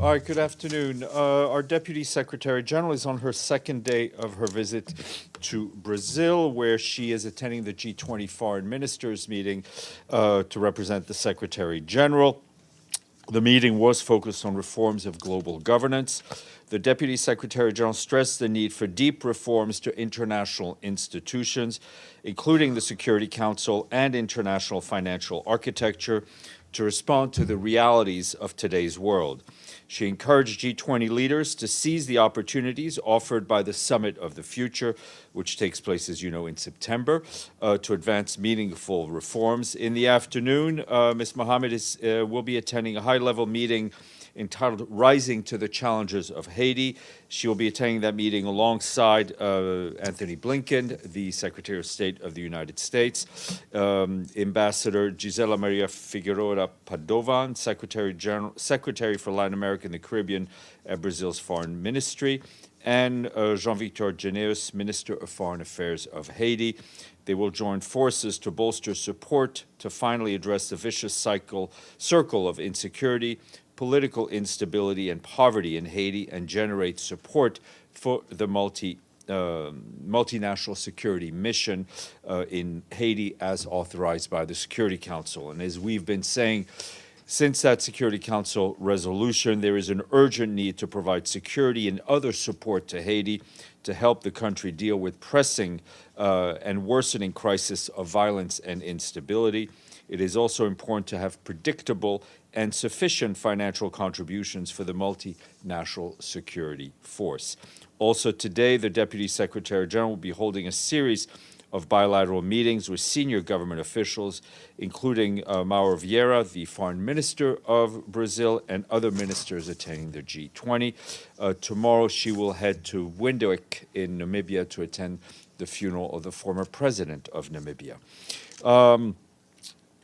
All right, good afternoon. Our Deputy Secretary-General is on her second day of her visit to Brazil, where she is attending the G20 Foreign Ministers meeting to represent the Secretary-General. The meeting was focused on reforms of global governance. The Deputy Secretary-General stressed the need for deep reforms to international institutions, including the Security Council and international financial architecture, to respond to the realities of today's world. She encouraged G20 leaders to seize the opportunities offered by the Summit of the Future, which takes place, as you know, in September, to advance meaningful reforms. In the afternoon, Ms. Mohammed will be attending a high-level meeting entitled Rising to the Challenges of Haiti. She will be attending that meeting alongside Anthony Blinken, the Secretary of State of the United States, Ambassador Gisela Maria Figueroa Padovan, Secretary for Latin America and the Caribbean at Brazil's Foreign Ministry, and Jean-Victor Geneus, Minister of Foreign Affairs of Haiti. They will join forces to bolster support to finally address the vicious circle of insecurity, political instability, and poverty in Haiti, and generate support for the multinational security mission in Haiti as authorized by the Security Council. And as we've been saying, since that Security Council resolution, there is an urgent need to provide security and other support to Haiti to help the country deal with pressing and worsening crisis of violence and instability. It is also important to have predictable and sufficient financial contributions for the multinational security force. Also today, the Deputy Secretary-General will be holding a series of bilateral meetings with senior government officials, including Mauro Vieira, the Foreign Minister of Brazil, and other ministers attending the G20. Tomorrow, she will head to Windhoek in Namibia to attend the funeral of the former president of Namibia.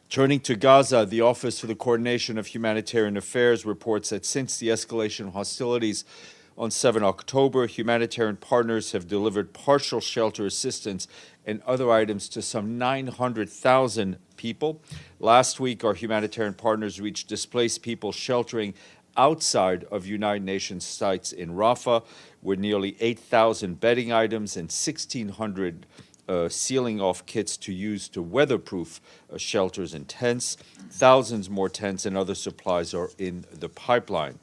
Turning to Gaza, the Office for the Coordination of Humanitarian Affairs reports that since the escalation of hostilities on 7 October, humanitarian partners have delivered partial shelter assistance and other items to some 900,000 people. Last week, our humanitarian partners reached displaced people sheltering outside of United Nations sites in Rafah, with nearly 8,000 bedding items and 1,600 sealing off kits to use to weatherproof shelters and tents. Thousands more tents and other supplies are in the pipeline.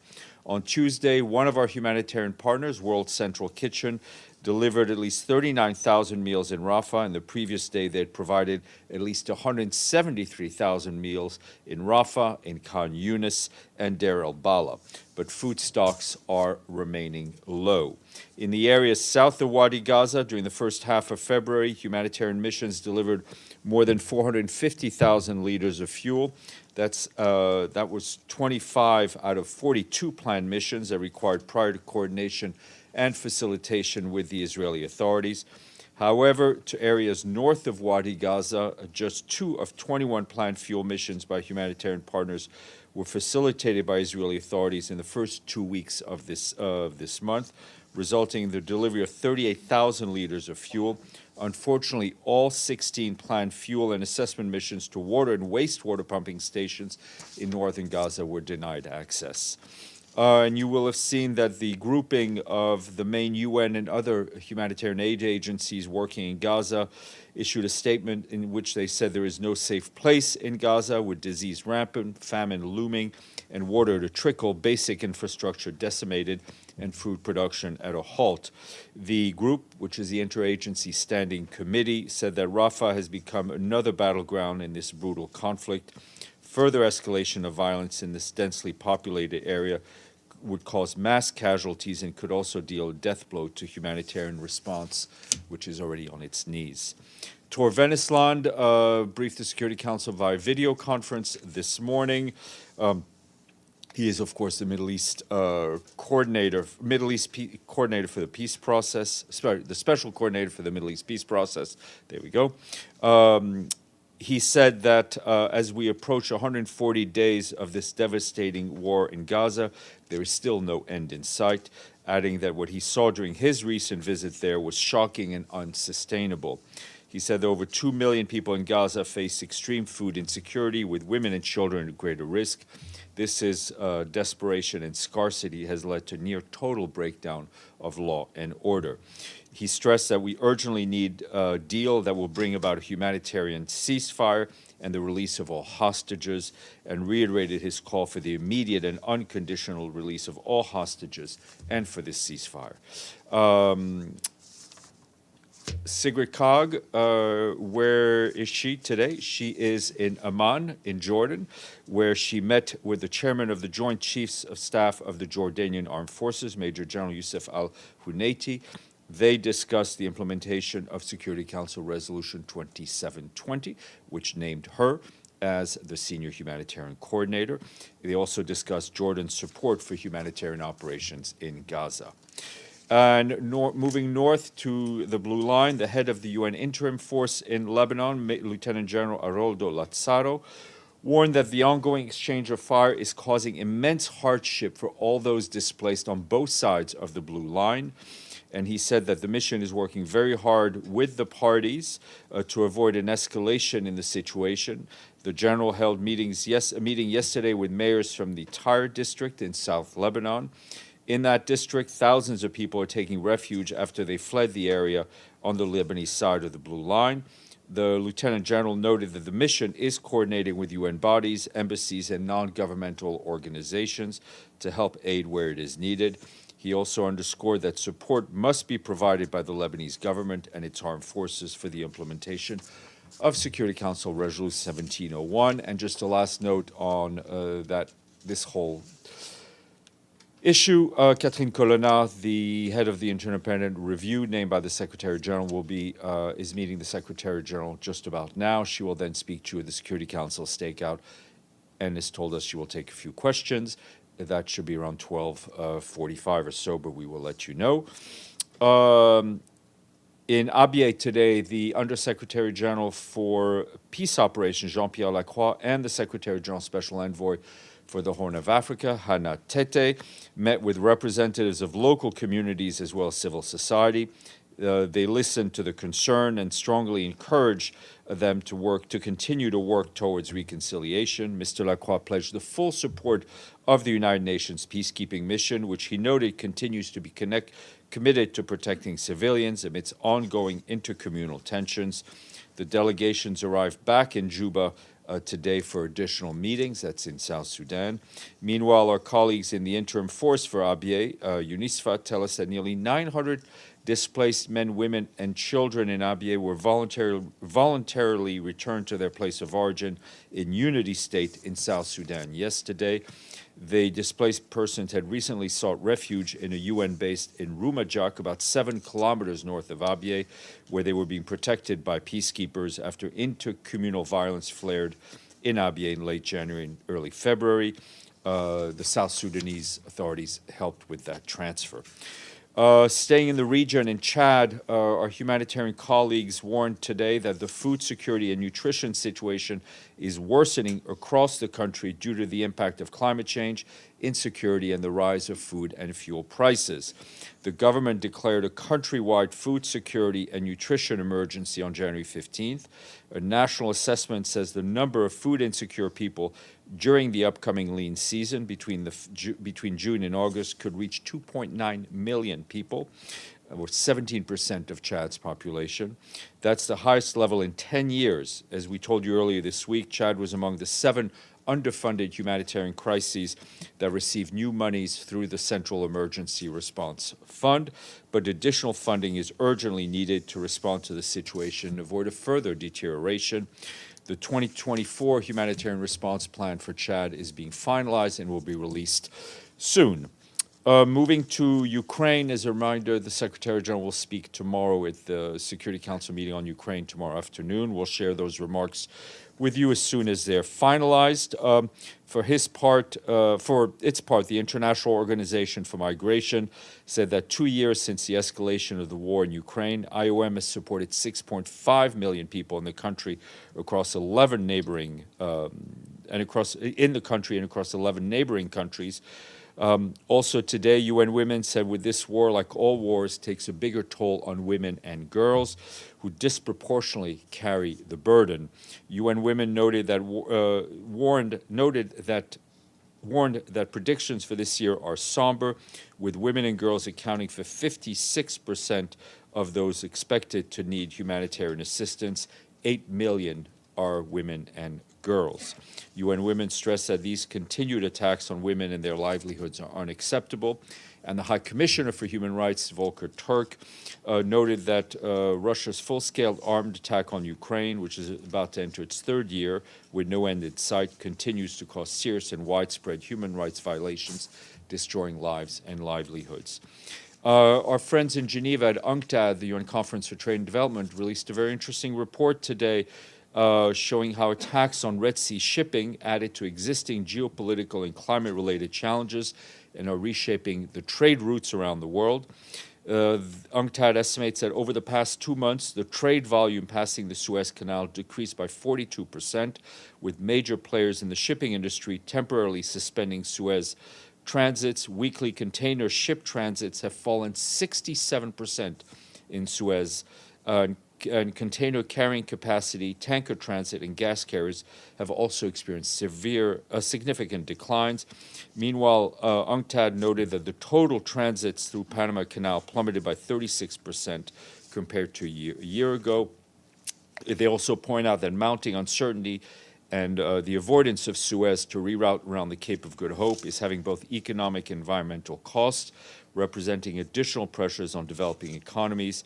On Tuesday, one of our humanitarian partners, World Central Kitchen, delivered at least 39,000 meals in Rafah, and the previous day they had provided at least 173,000 meals in Rafah, in Khan Yunis, and Deir el-Balah. But food stocks are remaining low. In the areas south of Wadi Gaza, during the first half of February, humanitarian missions delivered more than 450,000 liters of fuel. That was 25 out of 42 planned missions that required prior coordination and facilitation with the Israeli authorities. However, to areas north of Wadi Gaza, just 2 of 21 planned fuel missions by humanitarian partners were facilitated by Israeli authorities in the first 2 weeks of this month, resulting in the delivery of 38,000 liters of fuel. Unfortunately, all 16 planned fuel and assessment missions to water and wastewater pumping stations in northern Gaza were denied access. And you will have seen that the grouping of the main UN and other humanitarian aid agencies working in Gaza issued a statement in which they said there is no safe place in Gaza, with disease rampant, famine looming, and water to trickle, basic infrastructure decimated, and food production at a halt. The group, which is the Interagency Standing Committee, said that Rafah has become another battleground in this brutal conflict. Further escalation of violence in this densely populated area would cause mass casualties and could also deal a death blow to humanitarian response, which is already on its knees. Tor Venesland briefed the Security Council via video conference this morning. He is, of course, the Middle East coordinator for the peace process, the special coordinator for the Middle East peace process. There we go. He said that as we approach 140 days of this devastating war in Gaza, there is still no end in sight, adding that what he saw during his recent visit there was shocking and unsustainable. He said that over 2 million people in Gaza face extreme food insecurity, with women and children at greater risk. This is desperation and scarcity has led to near total breakdown of law and order. He stressed that we urgently need a deal that will bring about a humanitarian ceasefire and the release of all hostages, and reiterated his call for the immediate and unconditional release of all hostages and for this ceasefire. Sigrid Kaag, where is she today? She is in Amman, in Jordan, where she met with the chairman of the Joint Chiefs of Staff of the Jordanian Armed Forces, Major General Youssef al-Hunayti. They discussed the implementation of Security Council Resolution 2720, which named her as the senior humanitarian coordinator. They also discussed Jordan's support for humanitarian operations in Gaza. And moving north to the Blue Line, the head of the UN Interim Force in Lebanon, Lieutenant General Aroldo Lazzaro, warned that the ongoing exchange of fire is causing immense hardship for all those displaced on both sides of the Blue Line. And he said that the mission is working very hard with the parties to avoid an escalation in the situation. The general held a meeting yesterday with mayors from the Tyre district in South Lebanon. In that district, thousands of people are taking refuge after they fled the area on the Lebanese side of the Blue Line. The Lieutenant General noted that the mission is coordinating with UN bodies, embassies, and non-governmental organizations to help aid where it is needed. He also underscored that support must be provided by the Lebanese government and its armed forces for the implementation of Security Council Resolution 1701. And just a last note on this whole issue, Catherine Colonna, the head of the Interdependent Review named by the Secretary-General, is meeting the Secretary-General just about now. She will then speak to the Security Council stakeout and has told us she will take a few questions. That should be around 12:45 or so, but we will let you know. In Abyei today, the Undersecretary-General for Peace Operations, Jean-Pierre Lacroix, and the Secretary-General Special Envoy for the Horn of Africa, Hannah Tete, met with representatives of local communities as well as civil society. They listened to the concern and strongly encouraged them to continue to work towards reconciliation. Mr. Lacroix pledged the full support of the United Nations peacekeeping mission, which he noted continues to be committed to protecting civilians amidst ongoing intercommunal tensions. The delegations arrived back in Juba today for additional meetings. That's in South Sudan. Meanwhile, our colleagues in the interim force for Abyei, UNISFA, tell us that nearly 900 displaced men, women, and children in Abyei were voluntarily returned to their place of origin in Unity State in South Sudan yesterday. The displaced persons had recently sought refuge in a UN base in Rumajak, about 7 kilometers north of Abyei, where they were being protected by peacekeepers after intercommunal violence flared in Abyei in late January and early February. The South Sudanese authorities helped with that transfer. Staying in the region, in Chad, our humanitarian colleagues warned today that the food security and nutrition situation is worsening across the country due to the impact of climate change, insecurity, and the rise of food and fuel prices. The government declared a countrywide food security and nutrition emergency on January 15th. A national assessment says the number of food insecure people during the upcoming lean season between June and August could reach 2.9 million people, or 17% of Chad's population. That's the highest level in 10 years. As we told you earlier this week, Chad was among the 7 underfunded humanitarian crises that received new monies through the Central Emergency Response Fund, but additional funding is urgently needed to respond to the situation and avoid a further deterioration. The 2024 humanitarian response plan for Chad is being finalized and will be released soon. Moving to Ukraine, as a reminder, the Secretary-General will speak tomorrow at the Security Council meeting on Ukraine tomorrow afternoon. We'll share those remarks with you as soon as they're finalized. For its part, the International Organization for Migration said that 2 years since the escalation of the war in Ukraine, IOM has supported 6.5 million people in the country across 11 neighboring across 11 neighboring countries. Also today, UN Women said with this war, like all wars, takes a bigger toll on women and girls who disproportionately carry the burden. UN Women noted that warned that predictions for this year are somber, with women and girls accounting for 56% of those expected to need humanitarian assistance. 8 million are women and girls. UN Women stressed that these continued attacks on women and their livelihoods are unacceptable. And the High Commissioner for Human Rights, Volker Turk, noted that Russia's full-scale armed attack on Ukraine, which is about to enter its third year with no end in sight, continues to cause serious and widespread human rights violations, destroying lives and livelihoods. Our friends in Geneva at UNCTAD, the UN Conference for Trade and Development, released a very interesting report today showing how attacks on Red Sea shipping added to existing geopolitical and climate-related challenges and are reshaping the trade routes around the world. UNCTAD estimates that over the past 2 months, the trade volume passing the Suez Canal decreased by 42%, with major players in the shipping industry temporarily suspending Suez transits. Weekly container ship transits have fallen 67% in Suez, and container carrying capacity, tanker transit, and gas carriers have also experienced significant declines. Meanwhile, UNCTAD noted that the total transits through Panama Canal plummeted by 36% compared to a year ago. They also point out that mounting uncertainty and the avoidance of Suez to reroute around the Cape of Good Hope is having both economic and environmental costs, representing additional pressures on developing economies.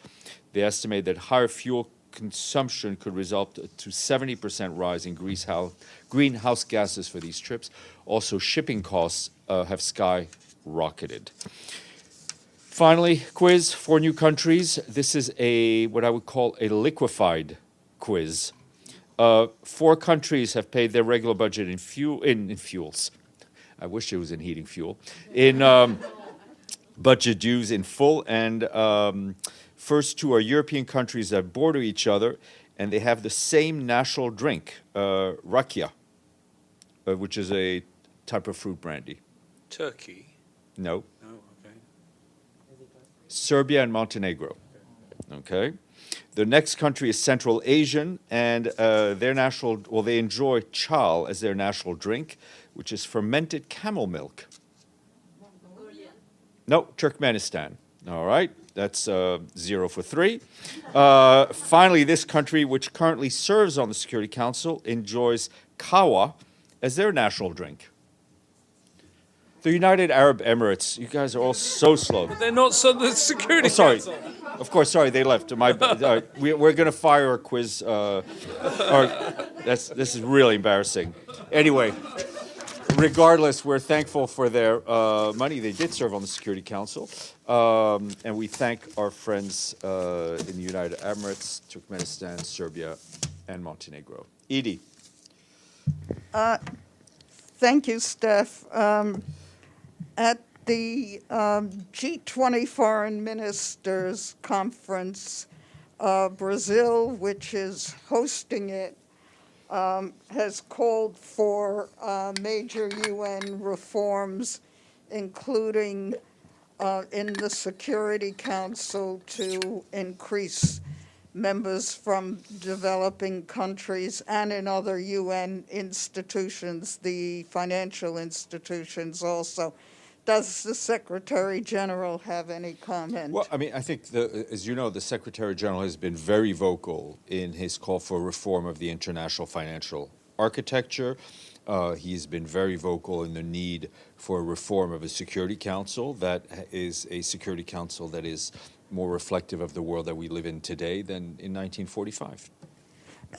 They estimate that higher fuel consumption could result to 70% rise in greenhouse gases for these trips. Also, shipping costs have skyrocketed. Finally, quiz for new countries. This is what I would call a liquefied quiz. 4 countries have paid their regular budget in fuels. I wish it was in heating fuel. Budget dues in full, and first 2 are European countries that border each other, and they have the same national drink, rakia, which is a type of fruit brandy. Turkey? No. No, okay. Serbia and Montenegro. Okay. The next country is Central Asian, and they enjoy chal as their national drink, which is fermented camel milk. No, Turkmenistan. All right, that's 0 for 3. Finally, this country, which currently serves on the Security Council, enjoys kawa as their national drink. The United Arab Emirates. You guys are all so slow. But they're not the Security Council. Of course, sorry, they left. We're going to fire a quiz. This is really embarrassing. Anyway. Regardless, we're thankful for their money. They did serve on the Security Council. And we thank our friends in the United Emirates, Turkmenistan, Serbia, and Montenegro. Edie. Thank you, Steph. At the G20 Foreign Ministers Conference, Brazil, which is hosting it, has called for major UN reforms, including in the Security Council to increase members from developing countries, and in other UN institutions, the financial institutions also. Does the Secretary-General have any comment? Well, I mean, I think, as you know, the Secretary-General has been very vocal in his call for reform of the international financial architecture. He's been very vocal in the need for reform of a Security Council that is a Security Council that is more reflective of the world that we live in today than in 1945.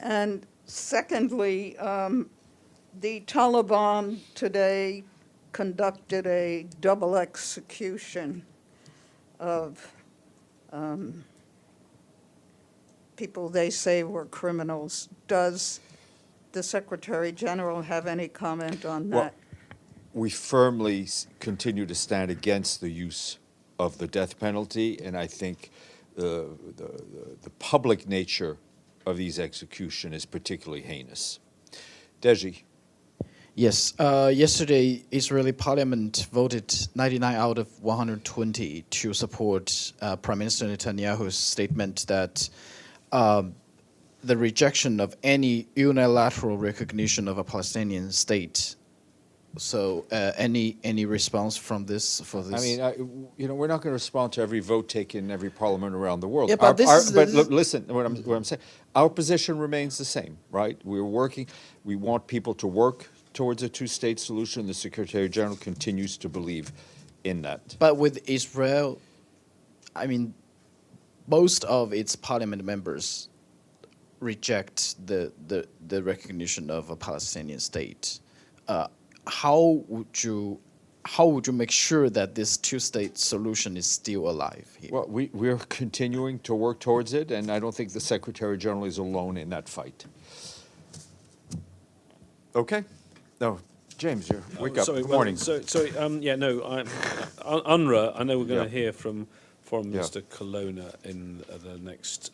And secondly, the Taliban today conducted a double execution of people they say were criminals. Does the Secretary-General have any comment on that? Well, we firmly continue to stand against the use of the death penalty, and I think the public nature of these executions is particularly heinous. Deji. Yes, yesterday Israeli parliament voted 99 out of 120 to support Prime Minister Netanyahu's statement that the rejection of any unilateral recognition of a Palestinian state So any response from this for this? I mean, we're not going to respond to every vote taken in every parliament around the world. Yeah, but Listen, what I'm saying, our position remains the same, right? We're working. We want people to work towards a two-state solution. The Secretary-General continues to believe in that. But with Israel, I mean, most of its parliament members reject the recognition of a Palestinian state. How would you make sure that this two-state solution is still alive here? Well, we're continuing to work towards it, and I don't think the Secretary-General is alone in that fight. Okay? No, James, wake up. Sorry, Good morning. UNRWA, I know we're going to hear from Foreign Yeah. Minister Colonna in the next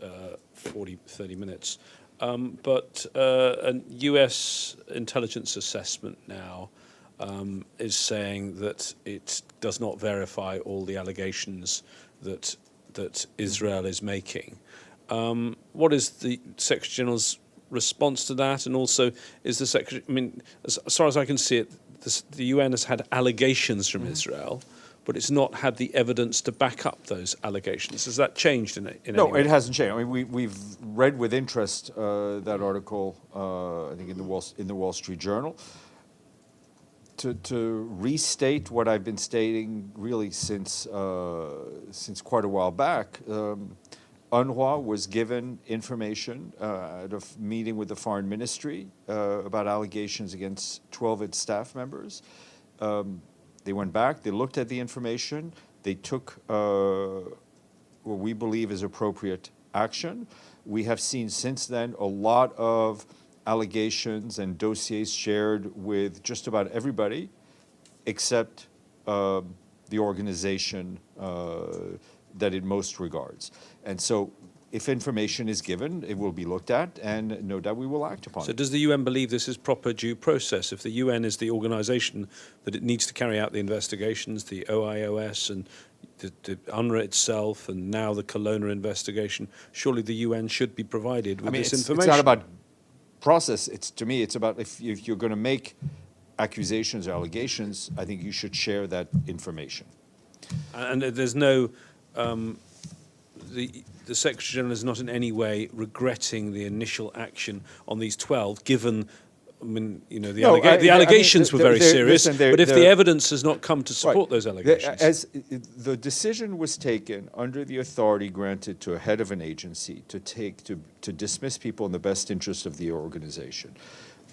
30 minutes. But a US intelligence assessment now is saying that it does not verify all the allegations that Israel is making. What is the Secretary-General's response to that? And also, is the Secretary, I mean, as far as I can see it, the UN has had allegations from Israel, but it's not had the evidence to back up those allegations. Has that changed in any No, way? it hasn't changed. I mean, we've read with interest that article, I think in the Wall Street Journal. To restate what I've been stating really since quite a while back, UNRWA was given information at a meeting with the Foreign Ministry about allegations against 12 of its staff members. They went back, they looked at the information, they took what we believe is appropriate action. We have seen since then a lot of allegations and dossiers shared with just about everybody except the organization that it most regards. And so if information is given, it will be looked at, and no doubt we will act upon So it. does the UN believe this is proper due process? If the UN is the organisation that it needs to carry out the investigations, the OIOS and the UNRWA itself, and now the Colonna investigation, surely the UN should be provided with this information. It's not about process. To me, it's about if you're going to make accusations or allegations, I think you should share that information. And there's no, the Secretary-General is not in any way regretting the initial action on these 12, given, I mean, the allegations were very serious, but if the evidence has not come to support those allegations. As the decision was taken under the authority granted to a head of an agency to dismiss people in the best interest of the organization.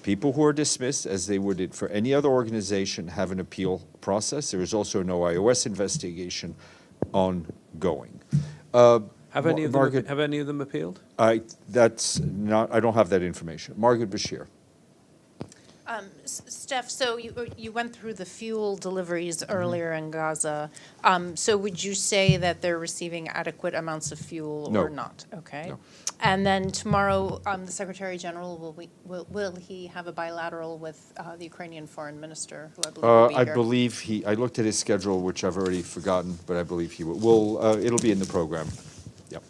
People who are dismissed, as they would for any other organization, have an appeal process. There is also no IOS investigation ongoing. Have any of them appealed? I don't have that information. Margaret Bashir. Steph, so you went through the fuel deliveries earlier in Gaza. So would you say that they're receiving adequate amounts of fuel No. or not? Okay. No. And then tomorrow, the Secretary-General, will he have a bilateral with the Ukrainian Foreign Minister, who I believe will be I here? believe I looked at his schedule, which I've already forgotten, but I believe he will. It'll be in the program. Yep.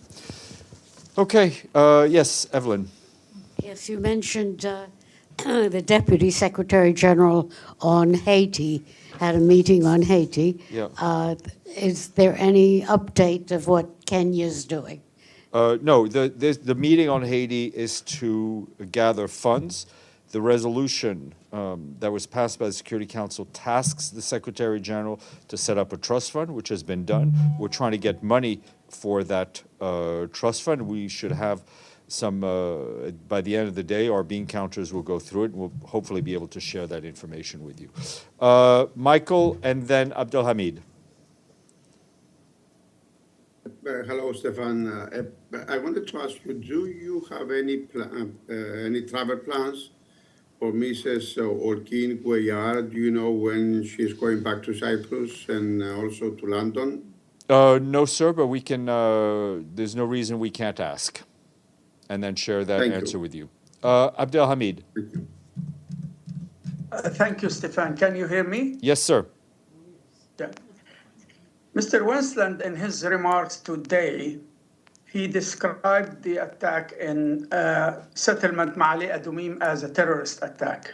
Okay. Yes, Evelyn. Yes, you mentioned the Deputy Secretary-General on Haiti, had a meeting on Haiti. Yeah. Is there any update of what Kenya's doing? No, the meeting on Haiti is to gather funds. The resolution that was passed by the Security Council tasks the Secretary-General to set up a trust fund, which has been done. We're trying to get money for that trust fund. We should have some, by the end of the day, our bean counters will go through it, and we'll hopefully be able to share that information with you. Michael, and then Abdelhamid. Hello, Stéphane. I wanted to ask you, do you have any travel plans for Mrs. Orkin Cuellar? Do you know when she's going back to Cyprus and also to London? No, sir, but we can, there's no reason we can't ask and then share that answer with you. Abdelhamid. Thank you. Thank you, Stéphane. Can you hear me? Yes, sir. Yeah. Mr. Winsland, in his remarks today, he described the attack in settlement Ma'ali Adumim as a terrorist attack.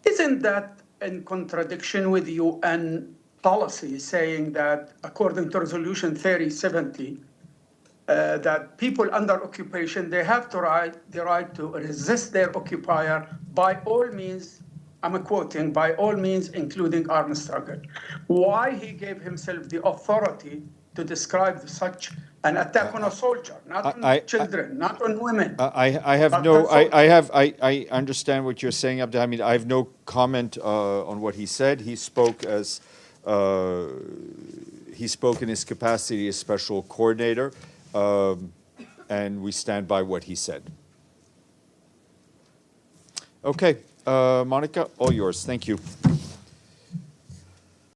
Isn't that in contradiction with UN policy saying that, according to Resolution 3070, that people under occupation, they have the right to resist their occupier by all means, I'm quoting, by all means, including armed struggle. Why he gave himself the authority to describe such an attack on a soldier, not on children, not on women. I understand what you're saying, Abdelhamid. I have no comment on what he said. He spoke in his capacity as special coordinator, and we stand by what he said. Okay, Monica, all yours. Thank you.